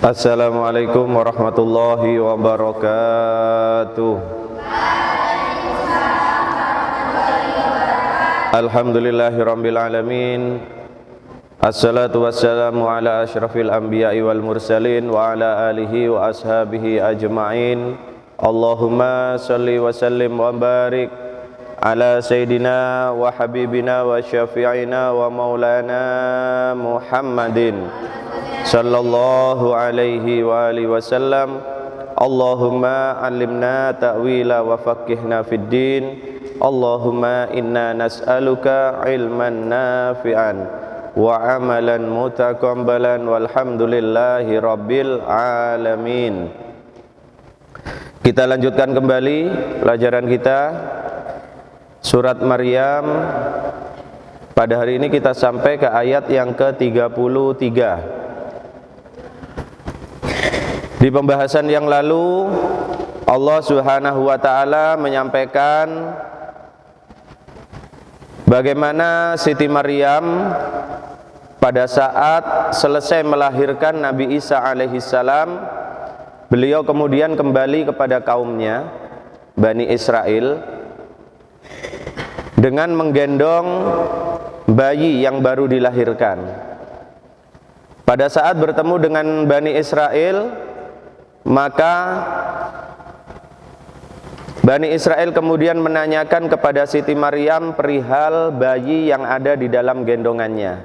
Assalamualaikum warahmatullahi wabarakatuh. Alhamdulillahirabbil alamin. Assalatu wassalamu ala asyrafil anbiya'i wal mursalin wa ala alihi wa ashabihi ajma'in. Allahumma salli wa sallim wa barik ala sayyidina wa habibina wa syafi'ina wa maulana Muhammadin sallallahu alaihi wa alihi wasallam. Allahumma alimna ta'wila wa faqihna fid din. Allahumma inna nas'aluka ilman nafi'an wa amalan mutaqabbalan walhamdulillahi rabbil alamin. Kita lanjutkan kembali pelajaran kita surat Maryam. Pada hari ini kita sampai ke ayat yang ke-33. Di pembahasan yang lalu Allah Subhanahu wa taala menyampaikan bagaimana Siti Maryam pada saat selesai melahirkan Nabi Isa alaihissalam, beliau kemudian kembali kepada kaumnya Bani Israel dengan menggendong bayi yang baru dilahirkan. Pada saat bertemu dengan Bani Israel, maka Bani Israel kemudian menanyakan kepada Siti Maryam perihal bayi yang ada di dalam gendongannya.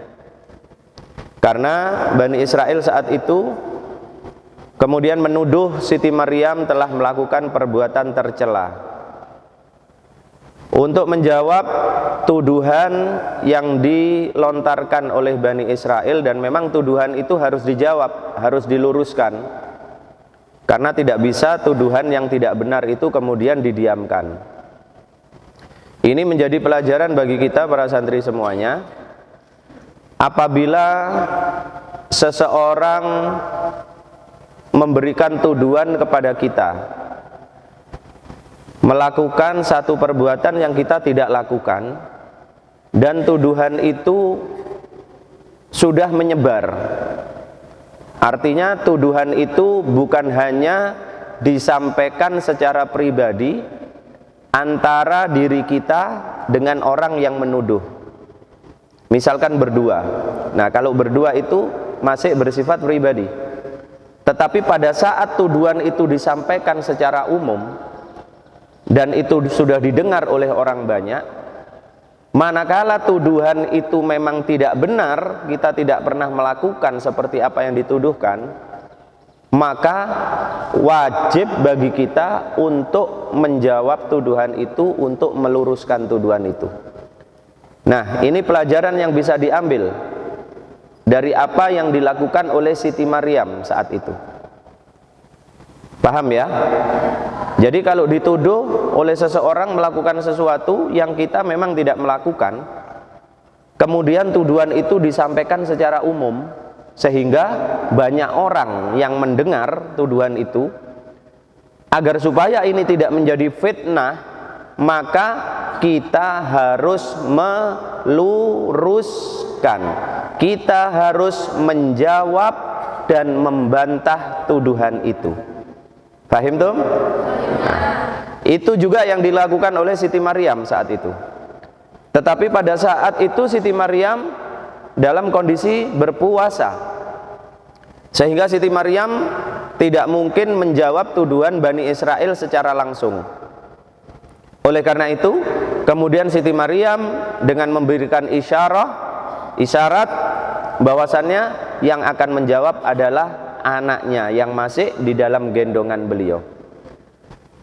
Karena Bani Israel saat itu kemudian menuduh Siti Maryam telah melakukan perbuatan tercela. Untuk menjawab tuduhan yang dilontarkan oleh Bani Israel, dan memang tuduhan itu harus dijawab, harus diluruskan. Karena tidak bisa tuduhan yang tidak benar itu kemudian didiamkan. Ini menjadi pelajaran bagi kita para santri semuanya. Apabila seseorang memberikan tuduhan kepada kita, melakukan satu perbuatan yang kita tidak lakukan, dan tuduhan itu sudah menyebar, artinya tuduhan itu bukan hanya disampaikan secara pribadi antara diri kita dengan orang yang menuduh. Misalkan berdua. Nah, kalau berdua itu masih bersifat pribadi. Tetapi pada saat tuduhan itu disampaikan secara umum dan itu sudah didengar oleh orang banyak, manakala tuduhan itu memang tidak benar, kita tidak pernah melakukan seperti apa yang dituduhkan, maka wajib bagi kita untuk menjawab tuduhan itu, untuk meluruskan tuduhan itu. Nah, ini pelajaran yang bisa diambil dari apa yang dilakukan oleh Siti Maryam saat itu. Paham ya? Jadi kalau dituduh oleh seseorang melakukan sesuatu yang kita memang tidak melakukan, kemudian tuduhan itu disampaikan secara umum, sehingga banyak orang yang mendengar tuduhan itu, agar supaya ini tidak menjadi fitnah, maka kita harus meluruskan, kita harus menjawab dan membantah tuduhan itu. Paham tuh? Nah, itu juga yang dilakukan oleh Siti Maryam saat itu. Tetapi pada saat itu Siti Maryam dalam kondisi berpuasa, sehingga Siti Maryam tidak mungkin menjawab tuduhan Bani Israel secara langsung. Oleh karena itu, kemudian Siti Maryam dengan memberikan isyarat bahwasannya yang akan menjawab adalah anaknya yang masih di dalam gendongan beliau.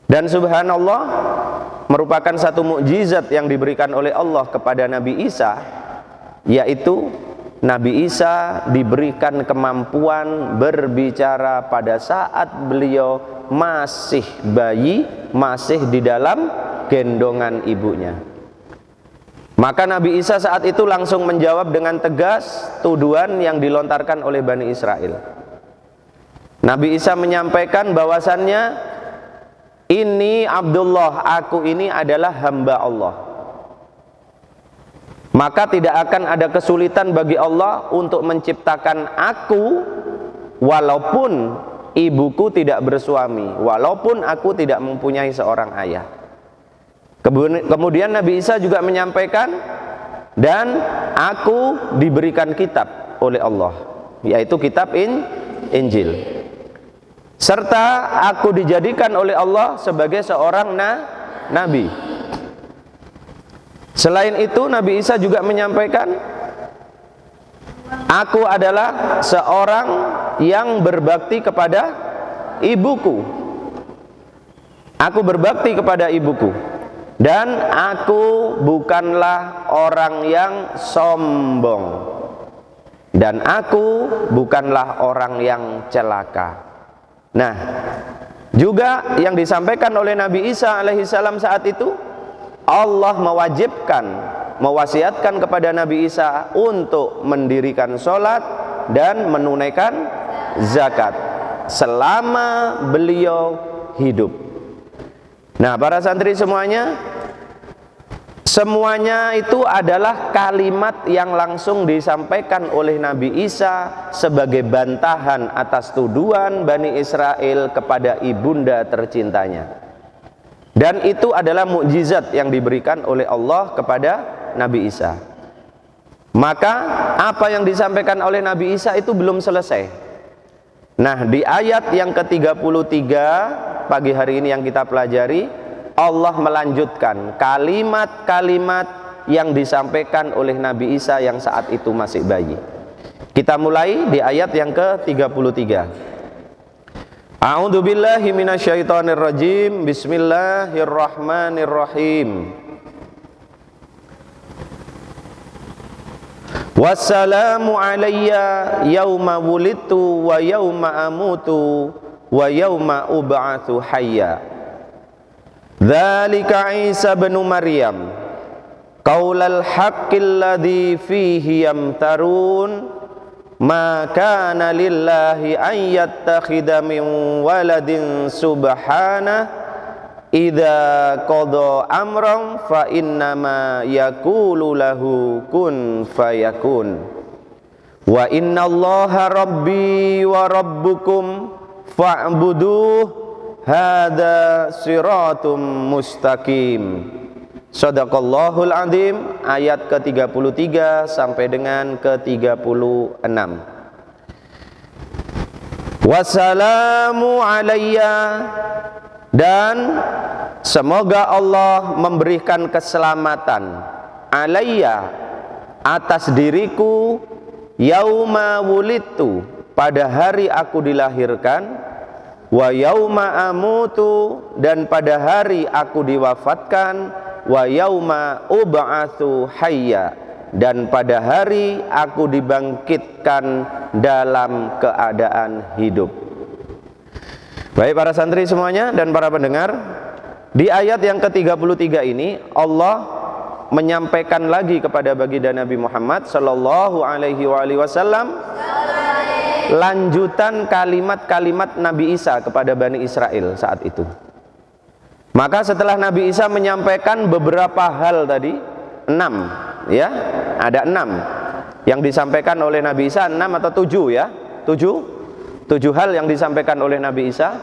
Dan subhanallah, merupakan satu mukjizat yang diberikan oleh Allah kepada Nabi Isa, yaitu Nabi Isa diberikan kemampuan berbicara pada saat beliau masih bayi, masih di dalam gendongan ibunya. Maka Nabi Isa saat itu langsung menjawab dengan tegas tuduhan yang dilontarkan oleh Bani Israel. Nabi Isa menyampaikan bahwasannya, ini Abdullah, aku ini adalah hamba Allah. Maka tidak akan ada kesulitan bagi Allah untuk menciptakan aku walaupun ibuku tidak bersuami, walaupun aku tidak mempunyai seorang ayah. Kemudian Nabi Isa juga menyampaikan, dan aku diberikan kitab oleh Allah, yaitu kitab Injil, serta aku dijadikan oleh Allah sebagai seorang nabi. Selain itu Nabi Isa juga menyampaikan, aku adalah seorang yang berbakti kepada ibuku. Aku berbakti kepada ibuku, dan aku bukanlah orang yang sombong, dan aku bukanlah orang yang celaka. Nah, juga yang disampaikan oleh Nabi Isa alaihissalam saat itu, Allah mewasiatkan kepada Nabi Isa untuk mendirikan sholat dan menunaikan zakat selama beliau hidup. Nah, para santri semuanya itu adalah kalimat yang langsung disampaikan oleh Nabi Isa sebagai bantahan atas tuduhan Bani Israel kepada ibunda tercintanya. Dan itu adalah mukjizat yang diberikan oleh Allah kepada Nabi Isa. Maka apa yang disampaikan oleh Nabi Isa itu belum selesai. Nah, di ayat yang ke-33 pagi hari ini yang kita pelajari, Allah melanjutkan kalimat-kalimat yang disampaikan oleh Nabi Isa yang saat itu masih bayi. Kita mulai di ayat yang ke-33. A'udzu billahi minasyaitonir rajim. Bismillahirrahmanirrahim. Wassalamu alayya yauma wulidtu wa yauma amutu wa yauma ub'atsu hayya. Dzalika Isa bin Maryam qaulal haqqil ladzi fihi yamtarun. Ma kana lillahi an yattakhidha min waladin subhanahu idza qada amran fa innama yaqulu lahu kun fayakun. Wa innallaha rabbi wa rabbukum fa'buduh hadza siratum mustaqim. Shadaqallahul azim. Ayat ke-33 sampai dengan ke-36. Wassalamu alayya, dan semoga Allah memberikan keselamatan alayya, atas diriku, yauma wulidtu, pada hari aku dilahirkan, wa yauma amutu, dan pada hari aku diwafatkan, wa yauma ub'atsu hayya, dan pada hari aku dibangkitkan dalam keadaan hidup. Baik para santri semuanya dan para pendengar, di ayat yang ke-33 ini Allah menyampaikan lagi kepada baginda Nabi Muhammad sallallahu alaihi wasallam lanjutan kalimat-kalimat Nabi Isa kepada Bani Israel saat itu. Maka setelah Nabi Isa menyampaikan beberapa hal tadi, 6 ya, ada 6 yang disampaikan oleh Nabi Isa, 6 atau 7 ya, 7 hal yang disampaikan oleh Nabi Isa.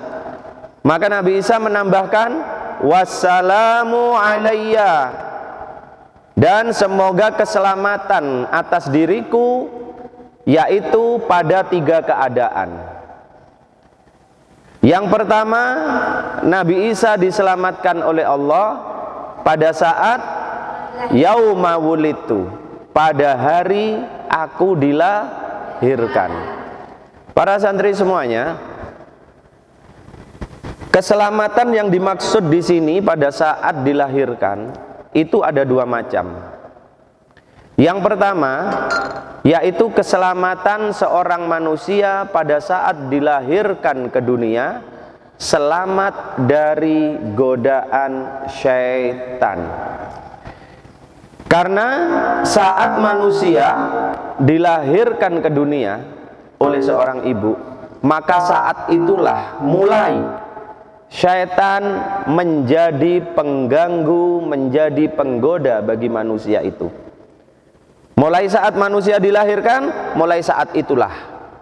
Maka Nabi Isa menambahkan wassalamu alayya, dan semoga keselamatan atas diriku, yaitu pada 3 keadaan. Yang pertama, Nabi Isa diselamatkan oleh Allah pada saat yauma wulidtu, pada hari aku dilahirkan. Para santri semuanya, keselamatan yang dimaksud di sini pada saat dilahirkan itu ada 2 macam. Yang pertama, yaitu keselamatan seorang manusia pada saat dilahirkan ke dunia, selamat dari godaan syaitan. Karena saat manusia dilahirkan ke dunia oleh seorang ibu, maka saat itulah mulai syaitan menjadi pengganggu, menjadi penggoda bagi manusia itu. Mulai saat manusia dilahirkan, mulai saat itulah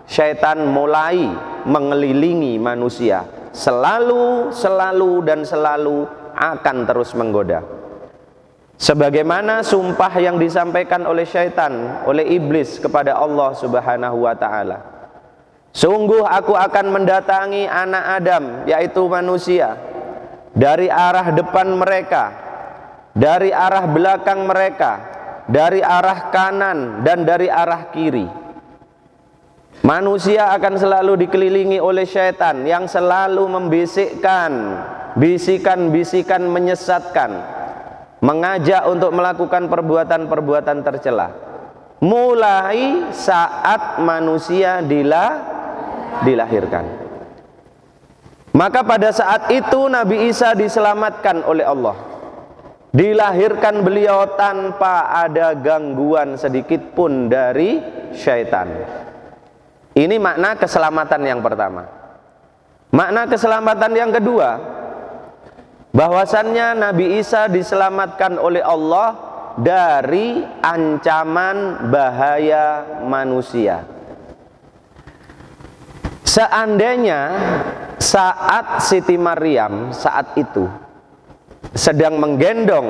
syaitan mulai mengelilingi manusia, selalu akan terus menggoda. Sebagaimana sumpah yang disampaikan oleh syaitan, oleh iblis kepada Allah Subhanahu wa ta'ala, sungguh aku akan mendatangi anak Adam, yaitu manusia, dari arah depan mereka, dari arah belakang mereka, dari arah kanan dan dari arah kiri. Manusia akan selalu dikelilingi oleh syaitan yang selalu membisikkan bisikan-bisikan menyesatkan, mengajak untuk melakukan perbuatan-perbuatan tercela, mulai saat manusia dilahirkan. Maka pada saat itu Nabi Isa diselamatkan oleh Allah. Dilahirkan beliau tanpa ada gangguan sedikit pun dari syaitan. Ini makna keselamatan yang pertama. Makna keselamatan yang kedua, bahwasannya Nabi Isa diselamatkan oleh Allah dari ancaman bahaya manusia. Seandainya saat Siti Maryam saat itu sedang menggendong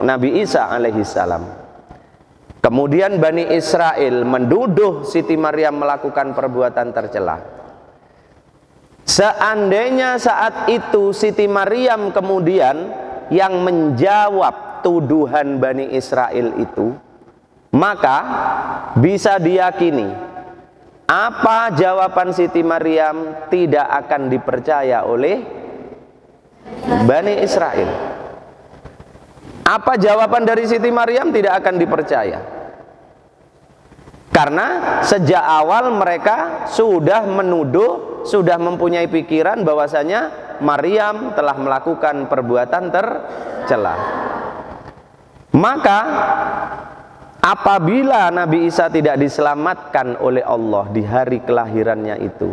Nabi Isa alaihissalam, kemudian Bani Israel menduduh Siti Maryam melakukan perbuatan tercela. Seandainya saat itu Siti Maryam kemudian yang menjawab tuduhan Bani Israel itu, maka bisa diyakini apa jawaban Siti Maryam tidak akan dipercaya oleh Bani Israel. Apa jawaban dari Siti Maryam tidak akan dipercaya, karena sejak awal mereka sudah menuduh, sudah mempunyai pikiran bahwasanya Maryam telah melakukan perbuatan tercela. Maka apabila Nabi Isa tidak diselamatkan oleh Allah di hari kelahirannya itu,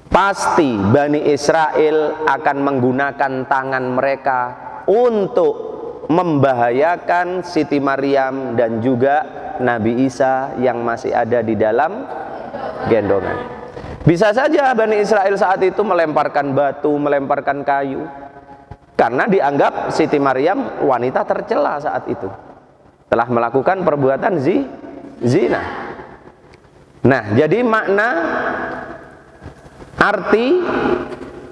pasti Bani Israel akan menggunakan tangan mereka untuk membahayakan Siti Maryam dan juga Nabi Isa yang masih ada di dalam gendongan. Bisa saja Bani Israel saat itu melemparkan batu, melemparkan kayu, karena dianggap Siti Maryam wanita tercela saat itu, telah melakukan perbuatan zina. Nah, jadi makna arti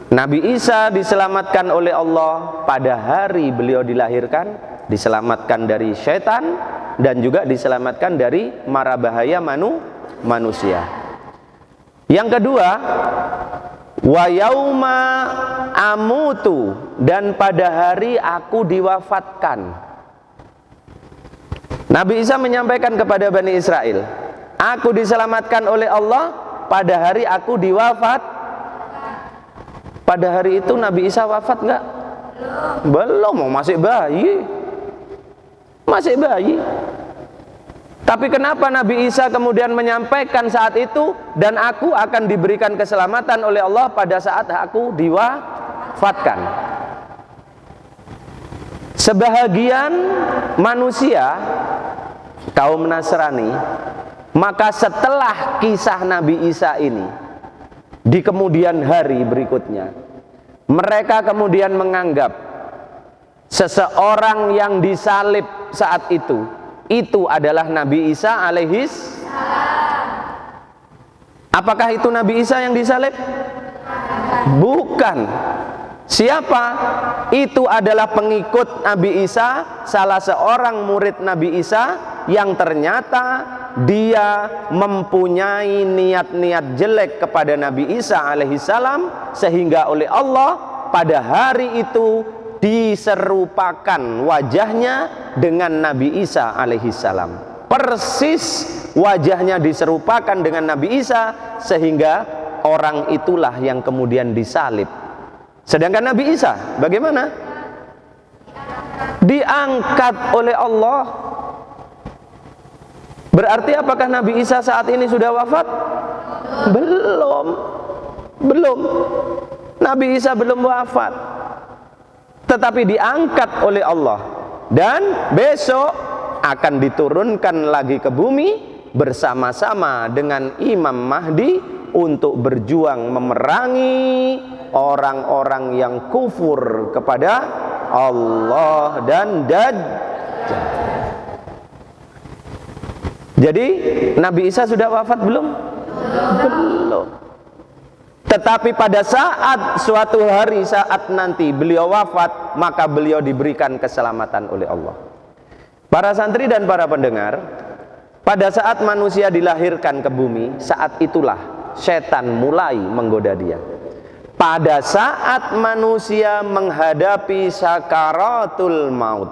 Nabi Isa diselamatkan oleh Allah pada hari beliau dilahirkan, diselamatkan dari syaitan dan juga diselamatkan dari mara bahaya manusia. Yang kedua, wa yauma amutu, dan pada hari aku diwafatkan. Nabi Isa menyampaikan kepada Bani Israel, aku diselamatkan oleh Allah pada hari aku diwafat. Pada hari itu Nabi Isa wafat enggak? Belum, masih bayi. Masih bayi. Tapi kenapa Nabi Isa kemudian menyampaikan saat itu, dan aku akan diberikan keselamatan oleh Allah pada saat aku diwafatkan? Sebahagian manusia kaum Nasrani, maka setelah kisah Nabi Isa ini di kemudian hari berikutnya, mereka kemudian menganggap seseorang yang disalib saat itu adalah Nabi Isa alaihis. Apakah itu Nabi Isa yang disalib? Bukan. Siapa? Itu adalah pengikut Nabi Isa, salah seorang murid Nabi Isa yang ternyata dia mempunyai niat-niat jelek kepada Nabi Isa alaihissalam, sehingga oleh Allah pada hari itu diserupakan wajahnya dengan Nabi Isa alaihissalam. Persis wajahnya diserupakan dengan Nabi Isa, sehingga orang itulah yang kemudian disalib. Sedangkan Nabi Isa bagaimana? Diangkat oleh Allah. Berarti apakah Nabi Isa saat ini sudah wafat? Belum. Nabi Isa belum wafat, tetapi diangkat oleh Allah, dan besok akan diturunkan lagi ke bumi bersama-sama dengan Imam Mahdi untuk berjuang memerangi orang-orang yang kufur kepada Allah dan Dajjal. Jadi Nabi Isa sudah wafat belum? Belum. Tetapi pada saat suatu hari, saat nanti beliau wafat, maka beliau diberikan keselamatan oleh Allah. Para santri dan para pendengar, pada saat manusia dilahirkan ke bumi, saat itulah setan mulai menggoda dia. Pada saat manusia menghadapi sakaratul maut,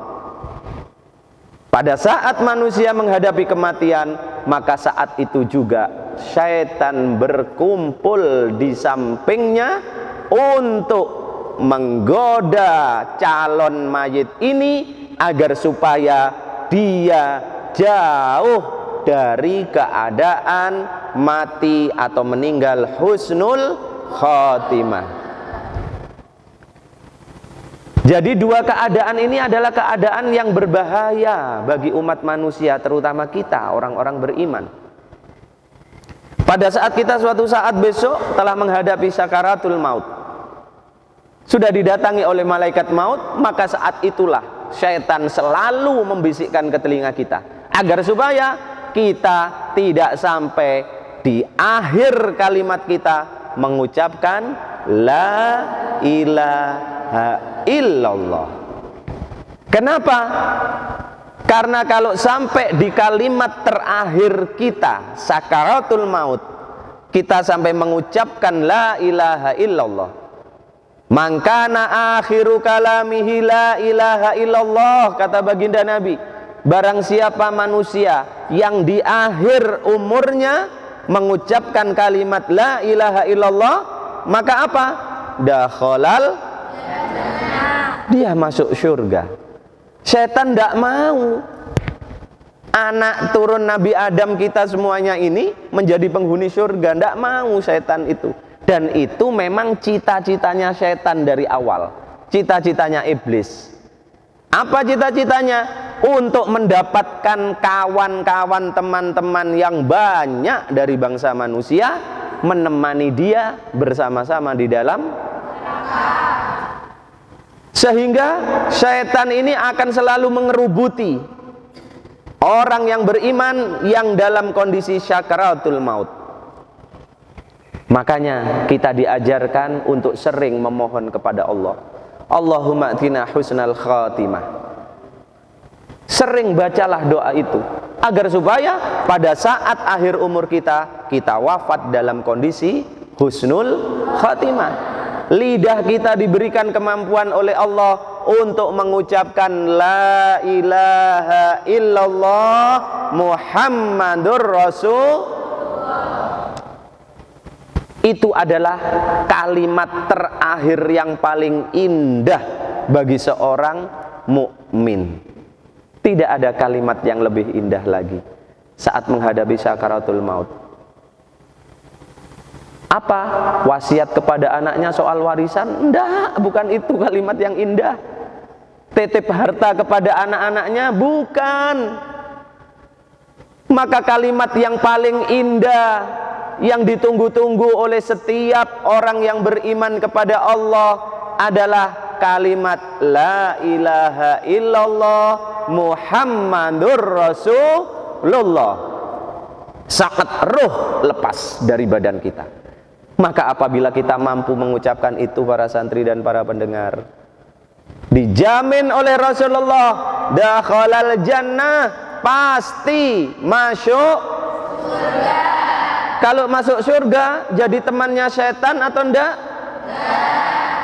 pada saat manusia menghadapi kematian, maka saat itu juga syaitan berkumpul di sampingnya untuk menggoda calon mayit ini agar supaya dia jauh dari keadaan mati atau meninggal husnul khotimah. Jadi dua keadaan ini adalah keadaan yang berbahaya bagi umat manusia, terutama kita orang-orang beriman. Pada saat kita suatu saat besok telah menghadapi sakaratul maut, sudah didatangi oleh malaikat maut, maka saat itulah syaitan selalu membisikkan ke telinga kita agar supaya kita tidak sampai di akhir kalimat kita mengucapkan la ilaha illallah. Kenapa? Karena kalau sampai di kalimat terakhir kita, sakaratul maut, kita sampai mengucapkan la ilaha illallah, mangkana akhiru kalamihi la ilaha illallah, kata baginda Nabi, barang siapa manusia yang di akhir umurnya mengucapkan kalimat la ilaha illallah, maka apa? Dakhalal, dia masuk surga. Setan tidak mau anak turun Nabi Adam kita semuanya ini menjadi penghuni surga. Tidak mau setan itu. Dan itu memang cita-citanya setan dari awal, cita-citanya iblis. Apa cita-citanya? Untuk mendapatkan kawan-kawan, teman-teman yang banyak dari bangsa manusia, menemani dia bersama-sama di dalam, sehingga syaitan ini akan selalu mengerubuti orang yang beriman yang dalam kondisi syakaratul maut. Makanya kita diajarkan untuk sering memohon kepada Allah, Allahumma atina husnal khatimah. Sering bacalah doa itu agar supaya pada saat akhir umur kita, kita wafat dalam kondisi husnul khatimah. Lidah kita diberikan kemampuan oleh Allah untuk mengucapkan la ilaha illallah Muhammadur Rasul. Itu adalah kalimat terakhir yang paling indah bagi seorang mukmin. Tidak ada kalimat yang lebih indah lagi saat menghadapi sakaratul maut. Apa? Wasiat kepada anaknya soal warisan? Enggak, bukan itu kalimat yang indah. Titip harta kepada anak-anaknya? Bukan. Maka kalimat yang paling indah, yang ditunggu-tunggu oleh setiap orang yang beriman kepada Allah adalah kalimat la ilaha illallah Muhammadur Rasulullah. Saat ruh lepas dari badan kita. Maka apabila kita mampu mengucapkan itu, para santri dan para pendengar, dijamin oleh Rasulullah, dakhalal jannah, pasti masuk surga. Kalau masuk surga, jadi temannya setan atau enggak?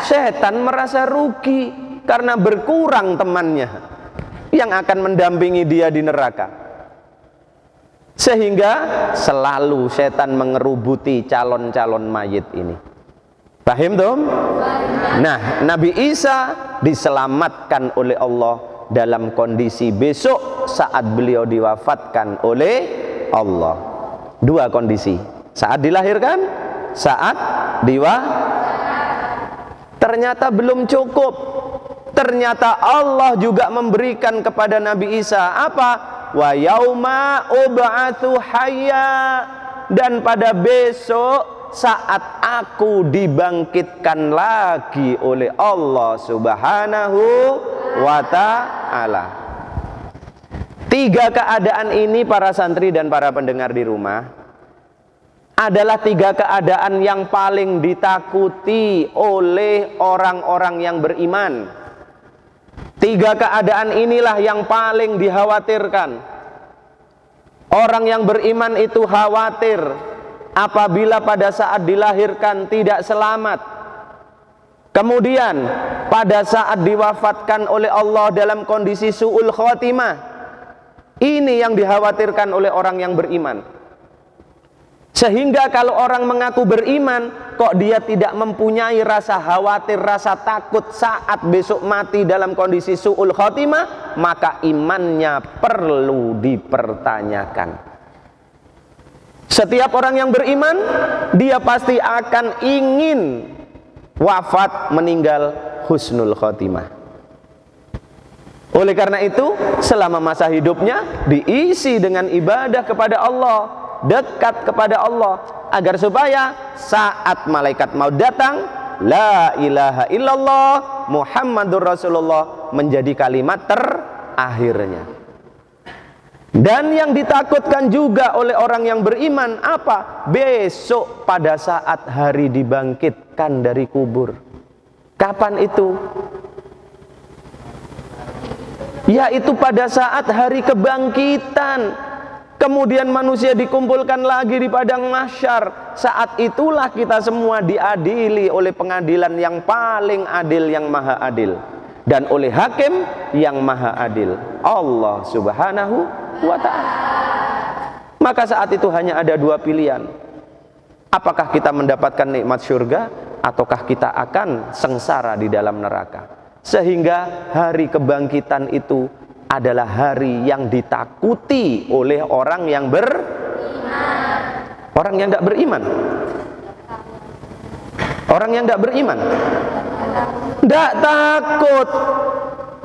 Setan merasa rugi karena berkurang temannya yang akan mendampingi dia di neraka. Sehingga selalu setan mengerubuti calon-calon mayit ini. Paham tuh? Nah, Nabi Isa diselamatkan oleh Allah dalam kondisi besok saat beliau diwafatkan oleh Allah. Dua kondisi, saat dilahirkan, saat ternyata belum cukup. Ternyata Allah juga memberikan kepada Nabi Isa apa? wa yauma ub'atsu hayya, dan pada besok saat aku dibangkitkan lagi oleh Allah Subhanahu wa ta'ala. Tiga keadaan ini para santri dan para pendengar di rumah adalah tiga keadaan yang paling ditakuti oleh orang-orang yang beriman. Tiga keadaan inilah yang paling dikhawatirkan. Orang yang beriman itu khawatir apabila pada saat dilahirkan tidak selamat. Kemudian pada saat diwafatkan oleh Allah dalam kondisi su'ul khotimah. Ini yang dikhawatirkan oleh orang yang beriman. Sehingga kalau orang mengaku beriman, kok dia tidak mempunyai rasa khawatir, rasa takut saat besok mati dalam kondisi su'ul khotimah, maka imannya perlu dipertanyakan. Setiap orang yang beriman, dia pasti akan ingin wafat meninggal husnul khotimah. Oleh karena itu, selama masa hidupnya diisi dengan ibadah kepada Allah, dekat kepada Allah, agar supaya saat malaikat maut datang, la ilaha illallah Muhammadur Rasulullah menjadi kalimat terakhirnya. Dan yang ditakutkan juga oleh orang yang beriman apa? Besok pada saat hari dibangkitkan dari kubur. Kapan itu? Yaitu pada saat hari kebangkitan. Kemudian manusia dikumpulkan lagi di padang mahsyar. Saat itulah kita semua diadili oleh pengadilan yang paling adil, yang maha adil, dan oleh hakim yang maha adil, Allah Subhanahu wa ta'ala. Maka saat itu hanya ada dua pilihan. Apakah kita mendapatkan nikmat surga, ataukah kita akan sengsara di dalam neraka. Sehingga hari kebangkitan itu adalah hari yang ditakuti oleh orang yang beriman. Orang yang tidak beriman, orang yang tidak beriman tidak takut,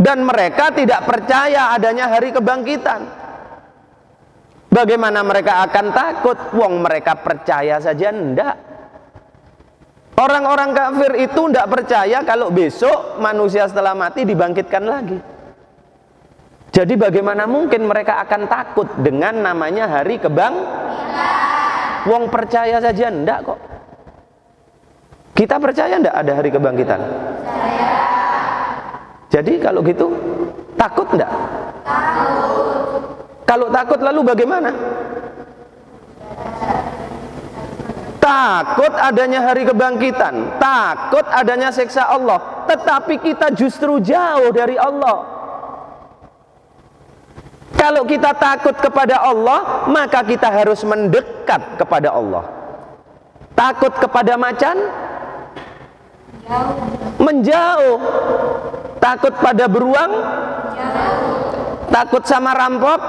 dan mereka tidak percaya adanya hari kebangkitan. Bagaimana mereka akan takut? Wong mereka percaya saja enggak. Orang-orang kafir itu tidak percaya kalau besok manusia setelah mati dibangkitkan lagi. Jadi bagaimana mungkin mereka akan takut dengan namanya hari kebangkitan? Wong percaya saja enggak kok. Kita percaya enggak ada hari kebangkitan? Percaya. Jadi kalau gitu takut enggak? Takut. Kalau takut lalu bagaimana? Takut adanya hari kebangkitan, takut adanya siksa Allah, tetapi kita justru jauh dari Allah. Kalau kita takut kepada Allah, maka kita harus mendekat kepada Allah. Takut kepada macan, menjauh. Takut pada beruang, takut sama rampok,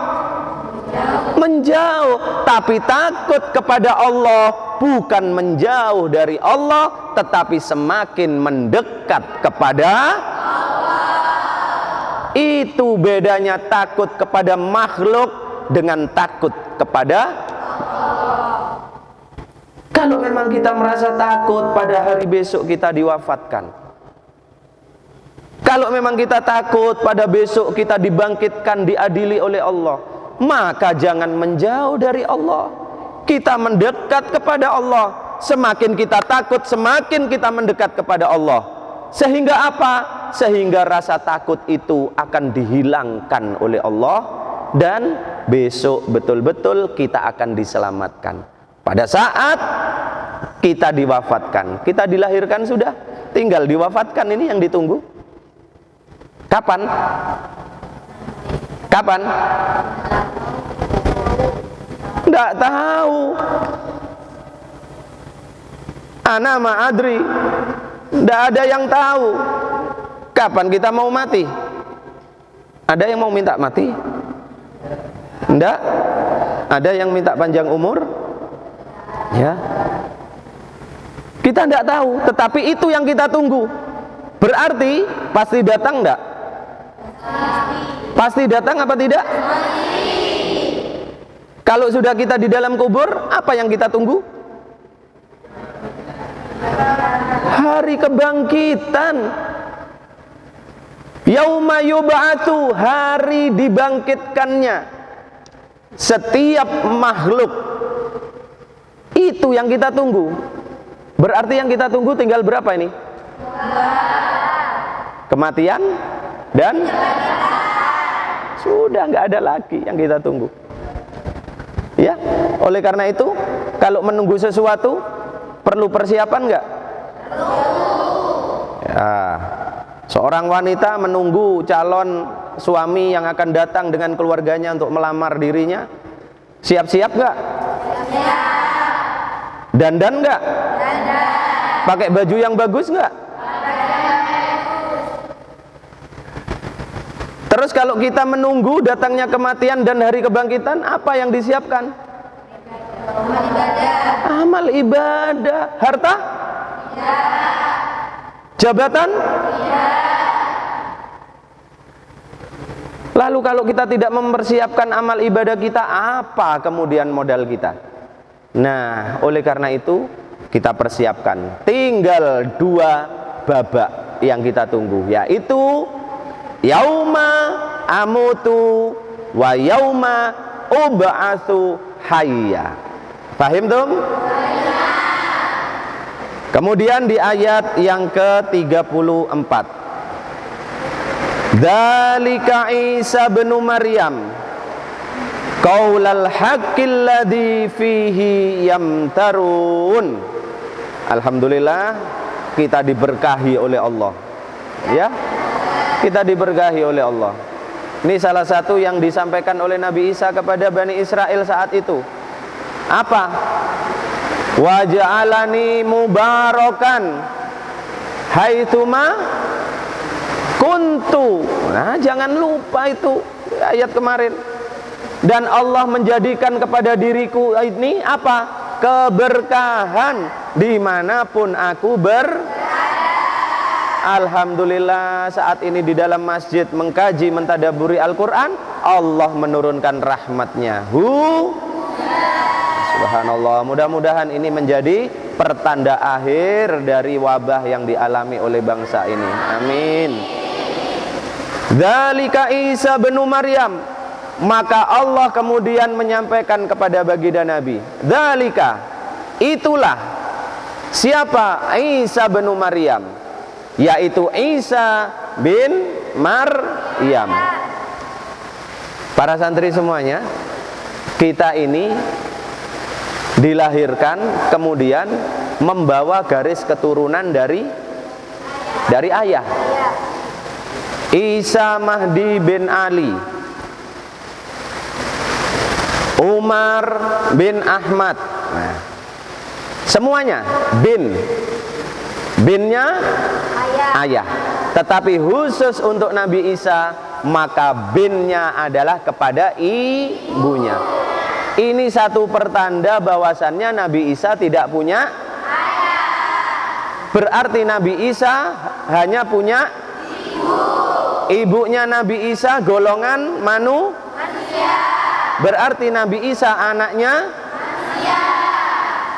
menjauh. Tapi takut kepada Allah bukan menjauh dari Allah, tetapi semakin mendekat kepada Allah. Itu bedanya takut kepada makhluk dengan takut kepada Allah. Kalau memang kita merasa takut pada hari besok kita diwafatkan, kalau memang kita takut pada besok kita dibangkitkan, diadili oleh Allah, maka jangan menjauh dari Allah. Kita mendekat kepada Allah. Semakin kita takut, semakin kita mendekat kepada Allah. Sehingga apa? Sehingga rasa takut itu akan dihilangkan oleh Allah, dan besok betul-betul kita akan diselamatkan. Pada saat kita diwafatkan, kita dilahirkan sudah, tinggal diwafatkan, ini yang ditunggu. Kapan? Kapan? Tidak tahu. Ana ma'adri. Tidak ada yang tahu kapan kita mau mati. Ada yang mau minta mati? Tidak. Ada yang minta panjang umur? Ya. Kita tidak tahu, tetapi itu yang kita tunggu. Berarti pasti datang enggak? Pasti datang apa tidak? Kalau sudah kita di dalam kubur, apa yang kita tunggu? Hari kebangkitan. Yauma yub'atsu, hari dibangkitkannya setiap makhluk. Itu yang kita tunggu. Berarti yang kita tunggu tinggal berapa ini? Kematian dan sudah nggak ada lagi yang kita tunggu. Ya, oleh karena itu, kalau menunggu sesuatu perlu persiapan nggak? Ya, seorang wanita menunggu calon suami yang akan datang dengan keluarganya untuk melamar dirinya, siap-siap nggak? Dandan nggak? Pakai baju yang bagus nggak? Terus kalau kita menunggu datangnya kematian dan hari kebangkitan, apa yang disiapkan? Amal ibadah. Harta? Jabatan? Lalu kalau kita tidak mempersiapkan amal ibadah kita, apa kemudian modal kita? Nah, oleh karena itu kita persiapkan. Tinggal 2 babak yang kita tunggu, yaitu yauma amutu wa yauma ub'atsu hayya. Paham tuh? Kemudian di ayat yang ke-34, dzalika Isa bin Maryam qaulal haqqil ladzi fihi yamtarun. Alhamdulillah kita diberkahi oleh Allah. Ya, kita diberkahi oleh Allah. Ini salah satu yang disampaikan oleh Nabi Isa kepada Bani Israel saat itu. Apa? Wa ja'alani mubarakan haitsuma kuntu. Nah, jangan lupa itu ayat kemarin. Dan Allah menjadikan kepada diriku ini apa? Keberkahan dimanapun aku Alhamdulillah saat ini di dalam masjid mengkaji mentadaburi Al-Quran, Allah menurunkan rahmatnya. Subhanallah, mudah-mudahan ini menjadi pertanda akhir dari wabah yang dialami oleh bangsa ini. Amin. Dzalika Isa bin Maryam, maka Allah kemudian menyampaikan kepada baginda Nabi, dzalika, itulah siapa Isa bin Maryam, yaitu Isa bin Maryam. Para santri semuanya, kita ini dilahirkan kemudian membawa garis keturunan dari ayah. Isa Mahdi bin Ali, Umar bin Ahmad. Nah, semuanya binnya ayah. Tetapi khusus untuk Nabi Isa, maka binnya adalah kepada ibunya. Ini satu pertanda bahwasannya Nabi Isa tidak punya ayah. Berarti Nabi Isa hanya punya ibu. Ibunya Nabi Isa golongan manusia. Berarti Nabi Isa anaknya manusia.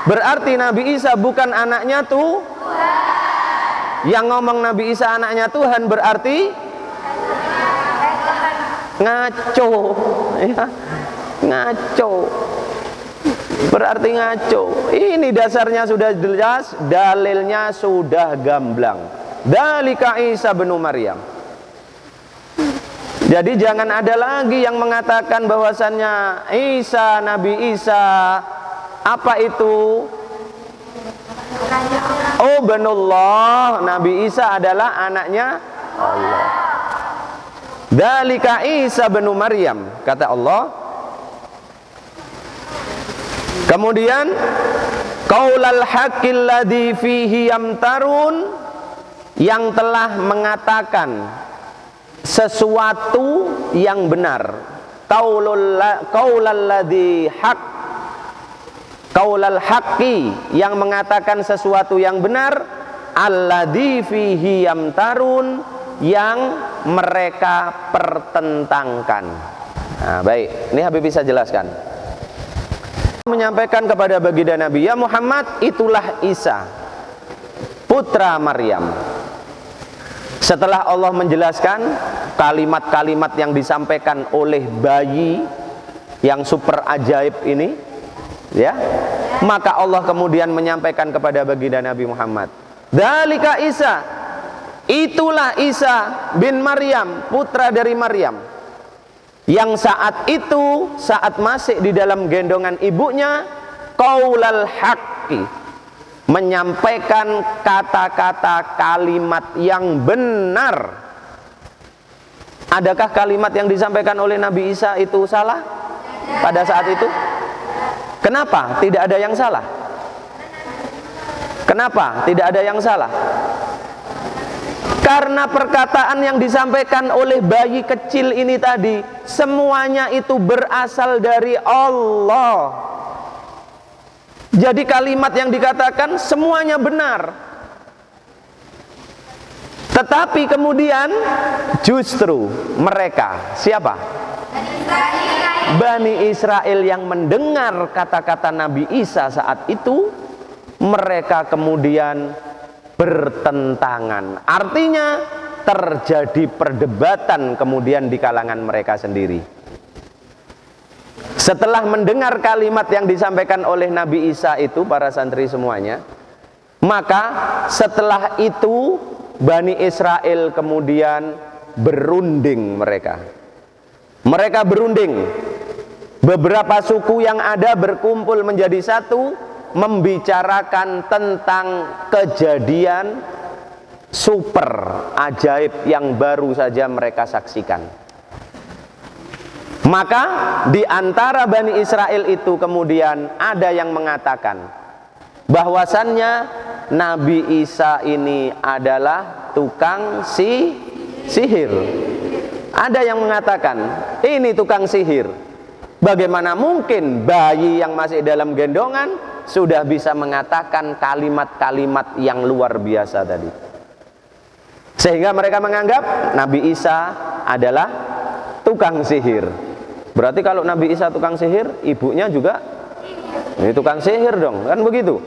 Berarti Nabi Isa bukan anaknya Tuhan. Yang ngomong Nabi Isa anaknya Tuhan berarti ngaco, ya. Ngaco, berarti ngaco. Ini dasarnya sudah jelas, dalilnya sudah gamblang. Dzalika Isa bin Maryam. Jadi jangan ada lagi yang mengatakan bahwasannya Isa, Nabi Isa, apa itu? Oh benullah, Nabi Isa adalah anaknya Allah. Dzalika Isa bin Maryam, kata Allah. Kemudian qaulal haqqil ladzi fihi yamtarun, yang telah mengatakan sesuatu yang benar. Qaulal ladzi haq, qaulal haqqi, yang mengatakan sesuatu yang benar, alladzi fihi yamtarun, yang mereka pertentangkan. Nah, baik, ini Habib bisa jelaskan. menyampaikan kepada baginda Nabi, ya Muhammad, itulah Isa putra Maryam. Setelah Allah menjelaskan kalimat-kalimat yang disampaikan oleh bayi yang super ajaib ini, ya, maka Allah kemudian menyampaikan kepada baginda Nabi Muhammad, dzalika Isa, itulah Isa bin Maryam, putra dari Maryam, yang saat itu, saat masih di dalam gendongan ibunya, qaulal haqqi, menyampaikan kata-kata kalimat yang benar. Adakah kalimat yang disampaikan oleh Nabi Isa itu salah pada saat itu? Kenapa tidak ada yang salah? Kenapa tidak ada yang salah? Karena perkataan yang disampaikan oleh bayi kecil ini tadi, semuanya itu berasal dari Allah. Jadi kalimat yang dikatakan semuanya benar. Tetapi kemudian justru mereka, siapa? Bani Israel yang mendengar kata-kata Nabi Isa saat itu, mereka kemudian bertentangan. Artinya terjadi perdebatan kemudian di kalangan mereka sendiri. Setelah mendengar kalimat yang disampaikan oleh Nabi Isa itu, para santri semuanya, maka setelah itu Bani Israel kemudian berunding mereka. Mereka berunding. Beberapa suku yang ada berkumpul menjadi satu, membicarakan tentang kejadian super ajaib yang baru saja mereka saksikan. Maka di antara Bani Israel itu kemudian ada yang mengatakan bahwasannya Nabi Isa ini adalah tukang sihir. Ada yang mengatakan ini tukang sihir. Bagaimana mungkin bayi yang masih dalam gendongan sudah bisa mengatakan kalimat-kalimat yang luar biasa tadi. Sehingga mereka menganggap Nabi Isa adalah tukang sihir. Berarti kalau Nabi Isa tukang sihir, ibunya juga ini tukang sihir dong, kan begitu?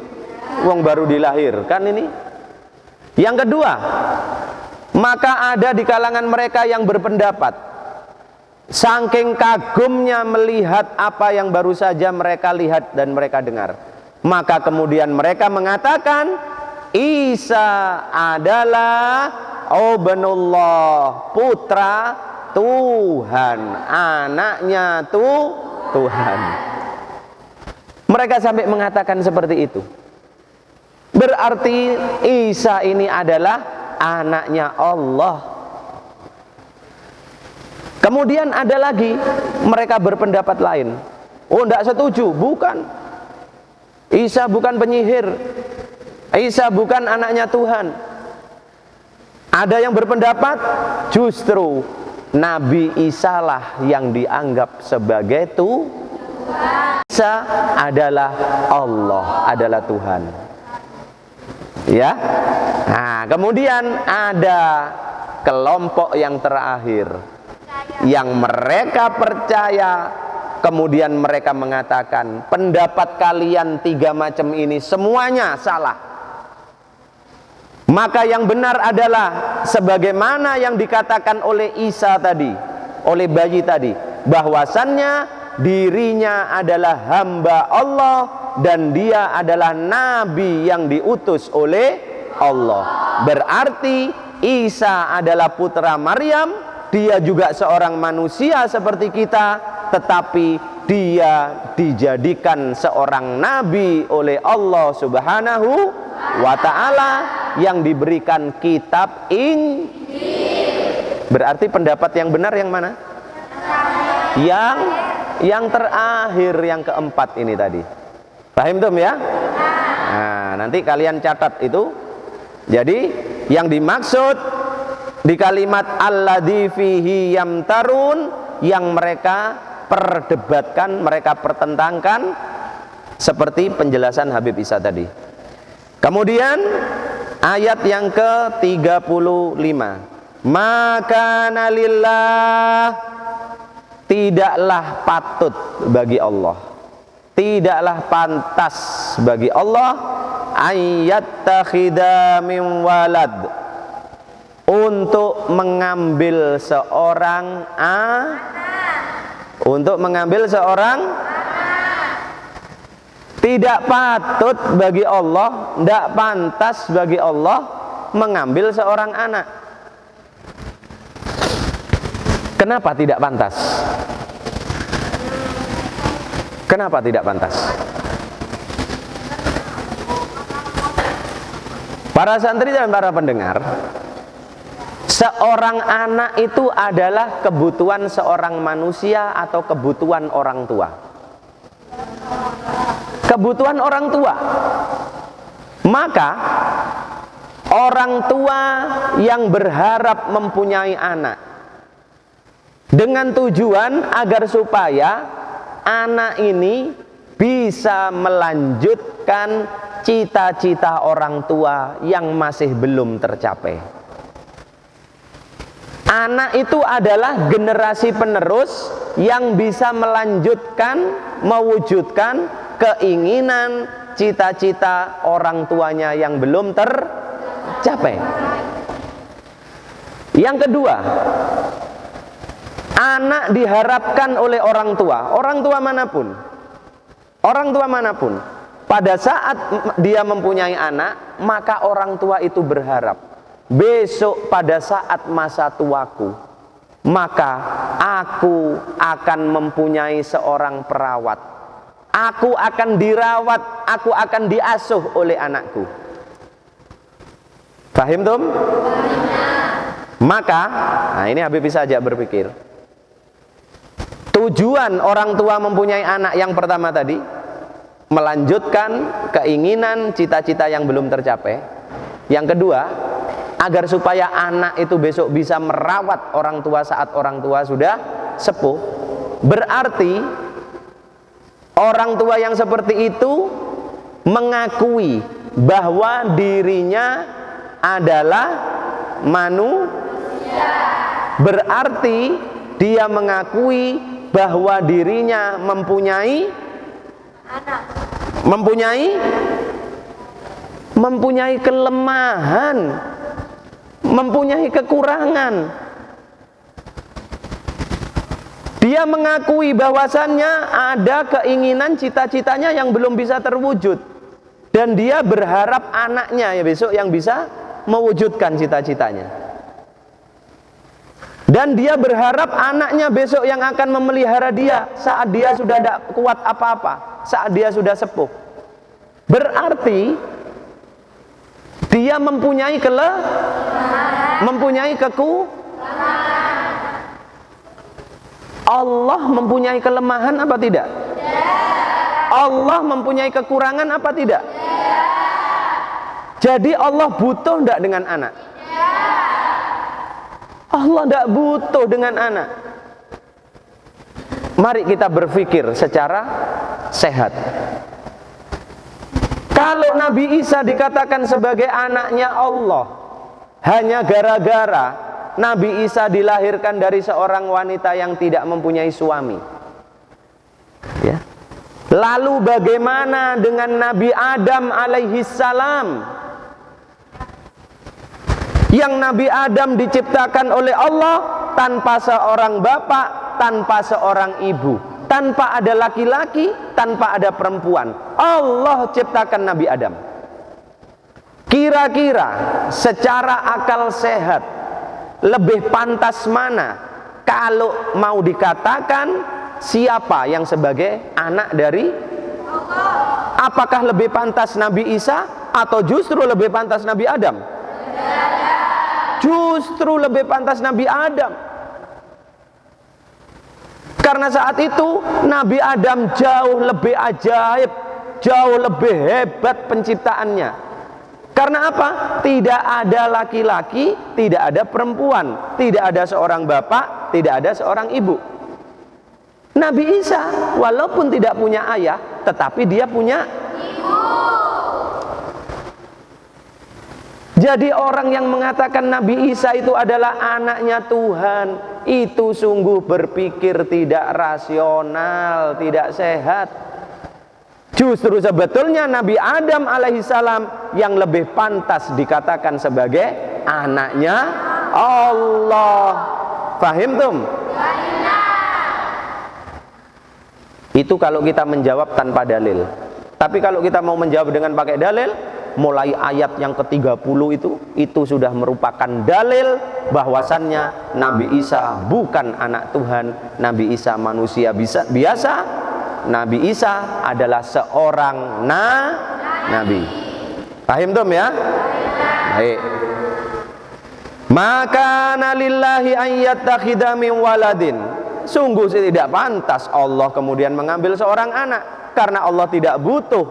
Wong baru dilahirkan ini. Yang kedua, maka ada di kalangan mereka yang berpendapat, saking kagumnya melihat apa yang baru saja mereka lihat dan mereka dengar, maka kemudian mereka mengatakan Isa adalah Ibnullah, putra Tuhan, anaknya Tuhan. Mereka sampai mengatakan seperti itu. Berarti Isa ini adalah anaknya Allah. Kemudian ada lagi mereka berpendapat lain. Oh, tidak setuju, bukan. Isa bukan penyihir. Isa bukan anaknya Tuhan. Ada yang berpendapat justru Nabi Isa lah yang dianggap sebagai Tuhan. Isa adalah Allah, adalah Tuhan. Ya. Nah, kemudian ada kelompok yang terakhir yang mereka percaya, kemudian mereka mengatakan pendapat kalian tiga macam ini semuanya salah. Maka yang benar adalah sebagaimana yang dikatakan oleh Isa tadi, oleh bayi tadi, bahwasannya dirinya adalah hamba Allah dan dia adalah nabi yang diutus oleh Allah. Berarti Isa adalah putra Maryam, dia juga seorang manusia seperti kita, tetapi dia dijadikan seorang nabi oleh Allah Subhanahu wa ta'ala yang diberikan kitab Injil. Berarti pendapat yang benar yang mana? Yang terakhir, yang keempat ini tadi. Paham tuh ya? Nah, nanti kalian catat itu. Jadi yang dimaksud di kalimat alladzi fihi yamtarun, yang mereka perdebatkan, mereka pertentangkan, seperti penjelasan Habib Isa tadi. Kemudian ayat yang ke-35, maka nalillah, tidaklah patut bagi Allah, tidaklah pantas bagi Allah ayyattakhidha min walad, untuk mengambil seorang tidak patut bagi Allah, tidak pantas bagi Allah mengambil seorang anak. Kenapa tidak pantas? Kenapa tidak pantas? Para santri dan para pendengar, seorang anak itu adalah kebutuhan seorang manusia atau kebutuhan orang tua? Kebutuhan orang tua. Maka orang tua yang berharap mempunyai anak dengan tujuan agar supaya anak ini bisa melanjutkan cita-cita orang tua yang masih belum tercapai. Anak itu adalah generasi penerus yang bisa melanjutkan, mewujudkan keinginan, cita-cita orang tuanya yang belum tercapai. Yang kedua, anak diharapkan oleh orang tua manapun, pada saat dia mempunyai anak, maka orang tua itu berharap, besok pada saat masa tuaku, maka aku akan mempunyai seorang perawat, aku akan dirawat, aku akan diasuh oleh anakku. Paham tum? Maka, nah ini Habib saja berpikir, tujuan orang tua mempunyai anak yang pertama tadi, melanjutkan keinginan, cita-cita yang belum tercapai. Yang kedua, agar supaya anak itu besok bisa merawat orang tua saat orang tua sudah sepuh. Berarti orang tua yang seperti itu mengakui bahwa dirinya adalah manusia. Berarti dia mengakui bahwa dirinya mempunyai kelemahan, mempunyai kekurangan. Dia mengakui bahwasannya ada keinginan, cita-citanya yang belum bisa terwujud, dan dia berharap anaknya ya besok yang bisa mewujudkan cita-citanya. Dan dia berharap anaknya besok yang akan memelihara dia saat dia sudah tidak kuat apa-apa, saat dia sudah sepuh. Berarti dia mempunyai Allah mempunyai kelemahan apa tidak? Allah mempunyai kekurangan apa tidak? Jadi Allah butuh tidak dengan anak? Allah tidak butuh dengan anak. Mari kita berpikir secara sehat. Kalau Nabi Isa dikatakan sebagai anaknya Allah hanya gara-gara Nabi Isa dilahirkan dari seorang wanita yang tidak mempunyai suami, ya. Lalu bagaimana dengan Nabi Adam alaihissalam, yang Nabi Adam diciptakan oleh Allah tanpa seorang bapak, tanpa seorang ibu, tanpa ada laki-laki, tanpa ada perempuan. Allah ciptakan Nabi Adam. Kira-kira secara akal sehat lebih pantas mana kalau mau dikatakan siapa yang sebagai anak dari Allah? Apakah lebih pantas Nabi Isa atau justru lebih pantas Nabi Adam? Justru lebih pantas Nabi Adam. Karena saat itu Nabi Adam jauh lebih ajaib, jauh lebih hebat penciptaannya. Karena apa? Tidak ada laki-laki, tidak ada perempuan, tidak ada seorang bapak, tidak ada seorang ibu. Nabi Isa walaupun tidak punya ayah, tetapi dia punya ibu. Jadi orang yang mengatakan Nabi Isa itu adalah anaknya Tuhan, itu sungguh berpikir tidak rasional, tidak sehat. Justru sebetulnya Nabi Adam alaihissalam yang lebih pantas dikatakan sebagai anaknya Allah. Fahim tum? Itu kalau kita menjawab tanpa dalil. Tapi kalau kita mau menjawab dengan pakai dalil, mulai ayat yang ke-30 itu sudah merupakan dalil bahwasannya Nabi Isa bukan anak Tuhan. Nabi Isa manusia biasa. Nabi Isa adalah seorang nabi. Paham tum ya? Baik. Maka nalillahi an yattakhidha min waladin. Sungguh tidak pantas Allah kemudian mengambil seorang anak, karena Allah tidak butuh.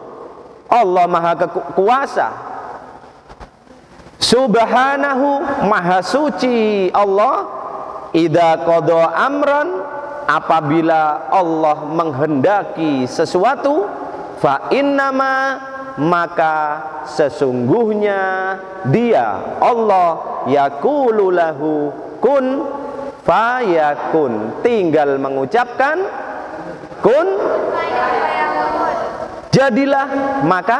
Allah maha kuasa. Subhanahu, maha suci Allah. Idza qada amran, apabila Allah menghendaki sesuatu, fa innama, maka sesungguhnya dia Allah yaqulu lahu kun fayakun, tinggal mengucapkan kun jadilah, maka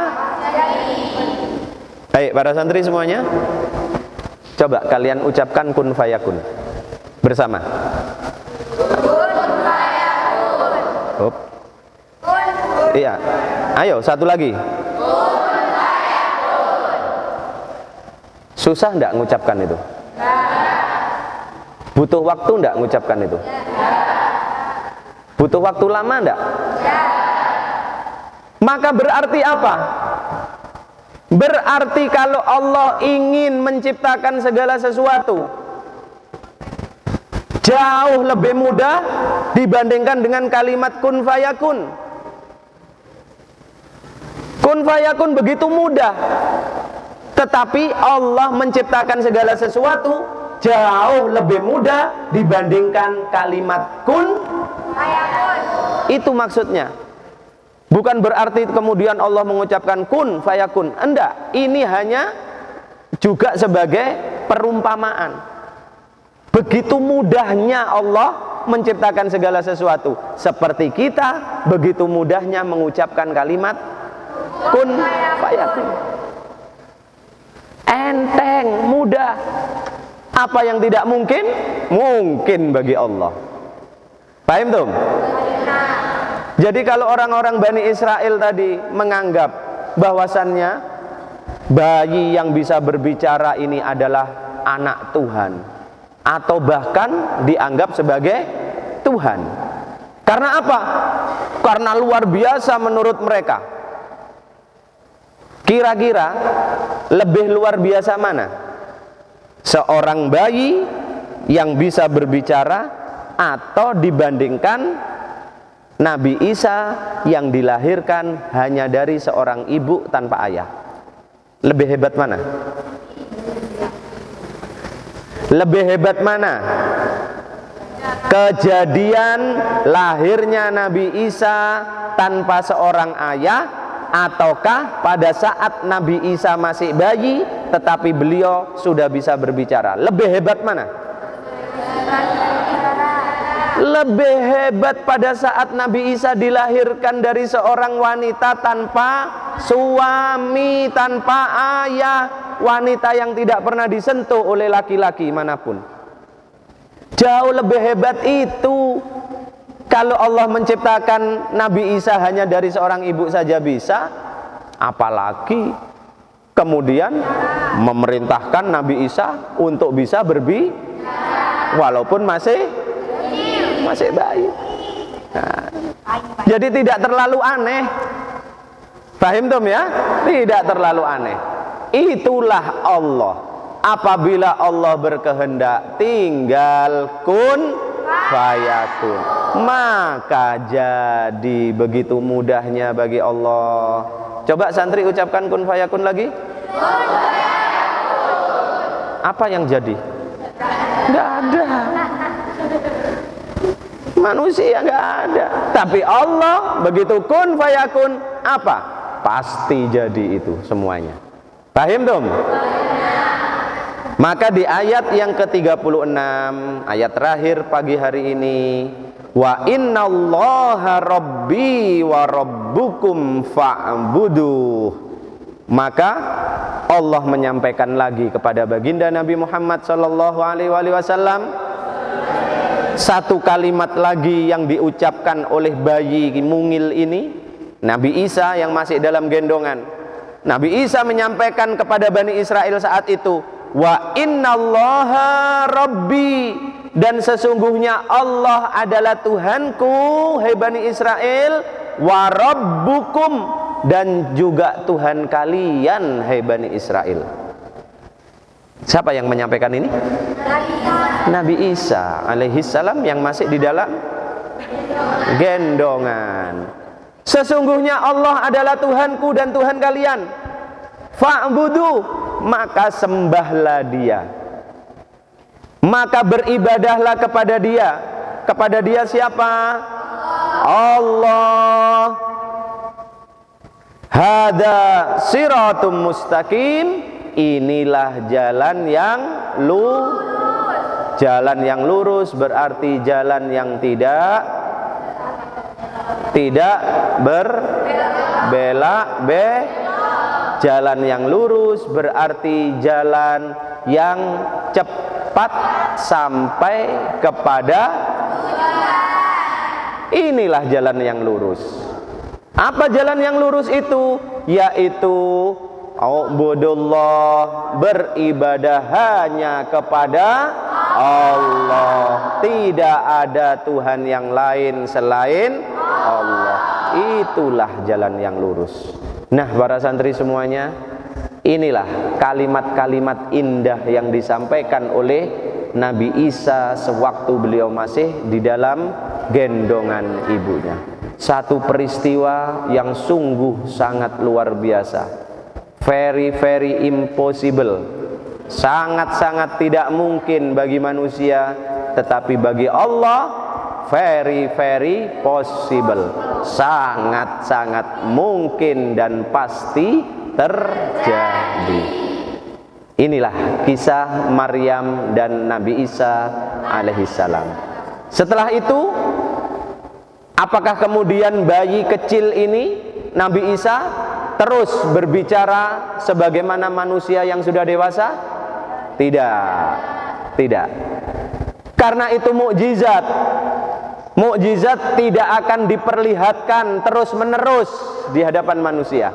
baik para santri semuanya, coba kalian ucapkan kun fayakun bersama. Hop. Iya. Ayo satu lagi. Susah enggak mengucapkan itu? Butuh waktu enggak mengucapkan itu? Butuh waktu lama enggak? Maka berarti apa? Berarti kalau Allah ingin menciptakan segala sesuatu jauh lebih mudah dibandingkan dengan kalimat kun fayakun. Kun fayakun begitu mudah, tetapi Allah menciptakan segala sesuatu jauh lebih mudah dibandingkan kalimat kun fayakun. Itu maksudnya. Bukan berarti kemudian Allah mengucapkan kun fayakun. Enggak, ini hanya juga sebagai perumpamaan. Begitu mudahnya Allah menciptakan segala sesuatu. Seperti kita begitu mudahnya mengucapkan kalimat kun fayakun. Enteng, mudah. Apa yang tidak mungkin? Mungkin bagi Allah. Paham tuh? Jadi kalau orang-orang Bani Israel tadi menganggap bahwasannya bayi yang bisa berbicara ini adalah anak Tuhan, atau bahkan dianggap sebagai Tuhan. Karena apa? Karena luar biasa menurut mereka. Kira-kira lebih luar biasa mana? Seorang bayi yang bisa berbicara, atau dibandingkan Nabi Isa yang dilahirkan hanya dari seorang ibu tanpa ayah? Lebih hebat mana? Lebih hebat mana? Kejadian lahirnya Nabi Isa tanpa seorang ayah, ataukah pada saat Nabi Isa masih bayi tetapi beliau sudah bisa berbicara? Lebih hebat mana? Lebih hebat pada saat Nabi Isa dilahirkan dari seorang wanita tanpa suami, tanpa ayah, wanita yang tidak pernah disentuh oleh laki-laki manapun. Jauh lebih hebat itu. Kalau Allah menciptakan Nabi Isa hanya dari seorang ibu saja bisa, apalagi kemudian memerintahkan Nabi Isa untuk bisa walaupun masih bayi. Nah, jadi tidak terlalu aneh. Paham tum ya? Tidak terlalu aneh. Itulah Allah. Apabila Allah berkehendak, tinggal kun fayakun, maka jadi begitu mudahnya bagi Allah. Coba santri ucapkan kun fayakun lagi. Kun fayakun. Apa yang jadi? Nggak ada. Manusia nggak ada. Tapi Allah begitu kun fayakun, apa? Pasti jadi itu semuanya. Paham tum? Maka di ayat yang ke-36, ayat terakhir pagi hari ini, wa innallaha rabbi wa rabbukum fa'buduh. Maka Allah menyampaikan lagi kepada baginda Nabi Muhammad sallallahu alaihi wasallam satu kalimat lagi yang diucapkan oleh bayi mungil ini, Nabi Isa yang masih dalam gendongan. Nabi Isa menyampaikan kepada Bani Israel saat itu, wa innallaha rabbi, dan sesungguhnya Allah adalah Tuhanku, hai Bani Israel, wa rabbukum, dan juga Tuhan kalian, hai Bani Israel. Siapa yang menyampaikan ini? Nabi Isa alaihissalam yang masih di dalam gendongan. Sesungguhnya Allah adalah Tuhanku dan Tuhan kalian. Fa'budu, maka sembahlah Dia, maka beribadahlah kepada Dia. Kepada Dia siapa? Allah. Hada siratum mustaqim, inilah jalan yang lurus. Jalan yang lurus berarti jalan yang tidak berbelak. Jalan yang lurus berarti jalan yang cepat sampai kepada, inilah jalan yang lurus. Apa jalan yang lurus itu? Yaitu ubudullah, beribadah hanya kepada Allah. Tidak ada Tuhan yang lain selain Allah. Itulah jalan yang lurus. Nah, para santri semuanya, inilah kalimat-kalimat indah yang disampaikan oleh Nabi Isa sewaktu beliau masih di dalam gendongan ibunya. Satu peristiwa yang sungguh sangat luar biasa, very impossible, sangat-sangat tidak mungkin bagi manusia, tetapi bagi Allah very possible, sangat-sangat mungkin dan pasti terjadi. Inilah kisah Maryam dan Nabi Isa alaihissalam. Setelah itu, apakah kemudian bayi kecil ini, Nabi Isa, terus berbicara sebagaimana manusia yang sudah dewasa? Tidak. Karena itu mukjizat. Mukjizat tidak akan diperlihatkan terus-menerus di hadapan manusia.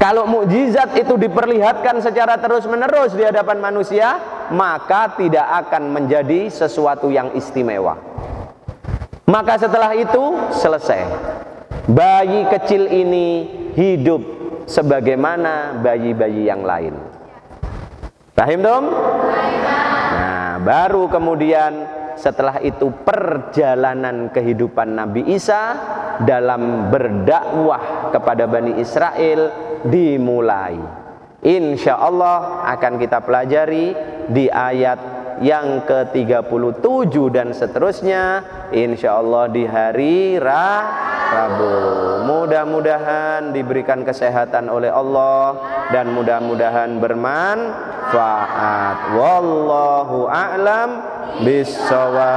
Kalau mukjizat itu diperlihatkan secara terus-menerus di hadapan manusia, maka tidak akan menjadi sesuatu yang istimewa. Maka setelah itu selesai. Bayi kecil ini hidup sebagaimana bayi-bayi yang lain. Paham dong? Nah, baru kemudian setelah itu perjalanan kehidupan Nabi Isa dalam berdakwah kepada Bani Israel dimulai. Insya Allah akan kita pelajari di ayat yang ke-37 dan seterusnya, insya Allah di hari Rabu. Mudah-mudahan diberikan kesehatan oleh Allah dan mudah-mudahan bermanfaat. Wallahu a'lam bissawab.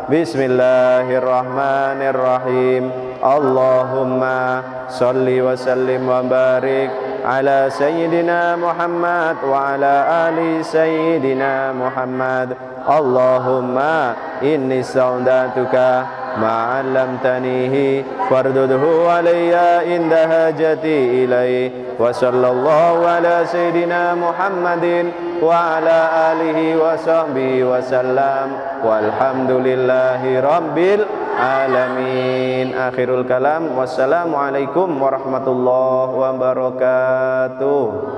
Bismillahirrahmanirrahim. Allahumma salli wa sallim wa barik ala sayyidina Muhammad wa ala ali sayyidina Muhammad. Allahumma inni saudatuka ma'allamtanihi fardudhu alayya inda hajati ilai. Wa sallallahu ala sayyidina Muhammadin wa ala alihi wa sahbihi wa sallam. Walhamdulillahi rabbil alamin. Akhirul kalam. Wassalamualaikum warahmatullahi wabarakatuh.